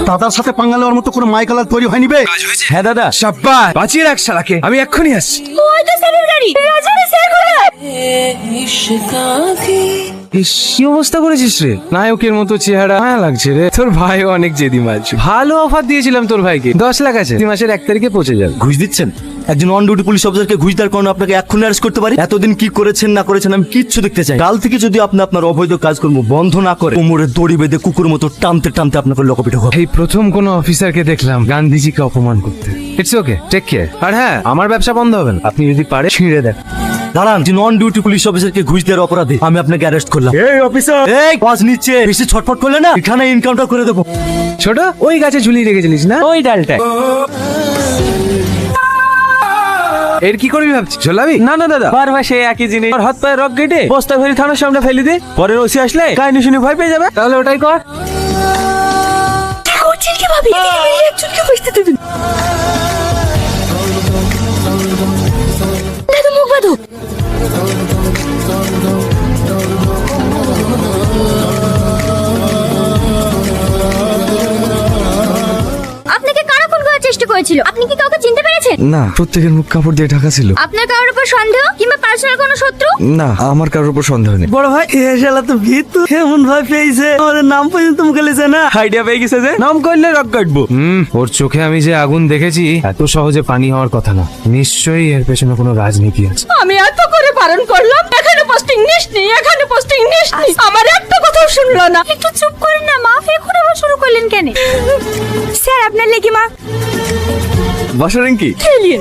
দাদার সাথে পাঙ্গা নেওয়ার মতো কোনো মাইকালার তৈরি হয়নি বে। হ্যাঁ দাদা, সাব্বাস, বাঁচিয়ে রাখ শালাকে, আমি এক্ষুনি আসছি। ওই তো স্যারের গাড়ি, রাজারে স্যার কোথায়? ইস, কি অবস্থা করেছিস রে? নায়কের মতো চেহারা, মায়া লাগছে রে। তোর ভাইও অনেক জেদি মাছ। ভালো অফার দিয়েছিলাম তোর ভাইকে, 10 লাখ আছে, মাসের 1 তারিখে পৌঁছে যাবে। ঘুষ দিচ্ছেন? একজন অন ডিউটি পুলিশ অফিসারকে ঘুষ দেওয়ার কারণে আপনাকে এক্ষুনি অ্যারেস্ট করতে পারি? এতদিন কি করেছেন না করেছেন আমি কিচ্ছু দেখতে চাই। কাল থেকে যদি আপনি আপনার অবৈধ কাজকর্ম বন্ধ না করে কোমরে দড়ি বেঁধে কুকুর মতো টানতে টানতে আপনাকে লকপিটা হবে। এই প্রথম কোন অফিসারকে দেখলাম গান্ধীজিকে অপমান করতে। It's okay, take care. আর হ্যাঁ, আমার ব্যবসা বন্ধ হবে না, আপনি যদি পারে ছিঁড়ে দেন। দাঁড়ান, যে নন ডিউটি পুলিশ অফিসারকে ঘুষ দেওয়ার অপরাধে আমি আপনাকে অ্যারেস্ট করলাম। এই অফিসার, এই পাঁচ নিচ্ছে, বেশি ছটফট করলে না এখানে এনকাউন্টার করে দেবো। ছোট, ওই গাছে ঝুলিয়ে রেখেছিলিস না, ওই ডালটা। এর কি করবি ভাবছিস? ঝোলাবি? না না দাদা, বারবার সেই একই জিনিস। আর হাত পায়ে রক কেটে বস্তা ভরে থানার সামনে ফেলে দে, পরে ওসি আসলে কাহিনী শুনে ভয় পেয়ে যাবে। তাহলে ওটাই কর। কি করছেন কি ভাবি? একজনকে বসতে দেবেন। দাদা মুখ বাঁধো। আপনাকে কারা ফোন করার চেষ্টা করেছিল? আপনি কি কাউকে চিনতে পেরেছেন? না, প্রত্যেকের মুখ কাপড় দিয়ে ঢাকা ছিল। আপনার কারোর উপর সন্দেহ কিংবা পার্সোনাল কোনো শত্রু? না, আমার কারোর উপর সন্দেহ নেই। বড় ভাই, এ শালা তো ভীতু, এমন ভয় পেয়েছে আমাদের নাম পর্যন্ত মুখে লেছে না। আইডিয়া পেয়ে গেছে যে নাম করলে রক কাটবো। ওর চোখে আমি যে আগুন দেখেছি, এত সহজে পানি হওয়ার কথা না। নিশ্চয়ই এর পেছনে কোনো রাজনীতি আছে। আমি এত করে বারণ করলাম, এখানে পোস্টিং নিসনি, এখানে পোস্টিং নিসনি, আমার একটা কথাও শুনলো না। একটু চুপ করেন না মা, এখন আবার শুরু করলেন কেন? স্যার আপনার লেগে মা বাসারেন কি? খেলিয়ে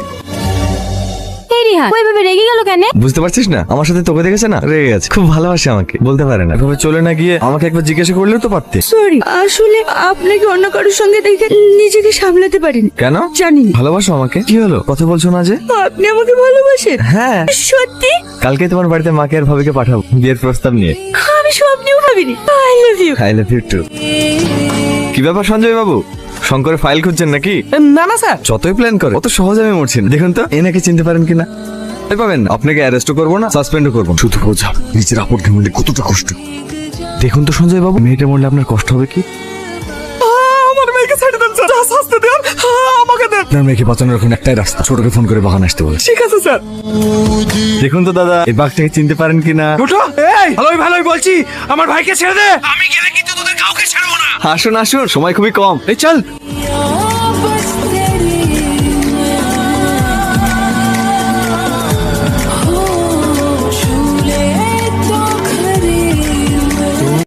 ওইভাবে রেগে গেল কেন? বুঝতে পারছিস না, আমার সাথে তোকে দেখেছে না, রেগে গেছে। খুব ভালোবাসে আমাকে, বলতে পারে না। এভাবে চলে না গিয়ে আমাকে একবার জিজ্ঞাসা করলেও তো পারতে। সরি, আসলে আপনাকে অন্য কারোর সঙ্গে দেখে নিজেকে সামলাতে পারেন। কেন? জানি না। ভালোবাসো আমাকে? কি হলো, কথা বলছো না যে? আপনি আমাকে ভালোবাসেন? হ্যাঁ, সত্যি? কালকে তোমার বাড়িতে মাকে আর ভাবিকে পাঠাবো বিয়ের প্রস্তাব নিয়ে। আমি স্বপ্নেও ভাবিনি। I love you. I love you too. কি ব্যাপার সঞ্জয় বাবু, শঙ্করের ফাইল খুঁজছেন নাকি? না না স্যার, যতই প্ল্যান করে অত সহজে আমি মরছি না। দেখুন তো এনাকে চিনতে পারেন কিনা। পাবেন, আপনাকে অ্যারেস্টও করবো না, সাসপেন্ডও করবো না। শুধু বোঝা নিজের আপনকে মরলে কতটা কষ্ট। দেখুন তো সঞ্জয় বাবু, মেয়েটা মরলে আপনার কষ্ট হবে কি? আমার মেয়েকে ছেড়ে দেন স্যার, যা শাস্তি দেন আমাকে দেন। আপনার মেয়েকে বাঁচানোর এখন একটাই রাস্তা, ছোটকে ফোন করে বাগান আসতে বলে। ঠিক আছে স্যার। দেখুন তো দাদা, এই বাঘটাকে চিনতে পারেন কিনা। ছোট, এই ভালোই ভালোই বলছি, আমার ভাইকে ছেড়ে দে। আমি গেলে কিন্তু তোদের কাউকে ছাড়বো না। আসুন আসুন, সময় খুবই কম। এই চল।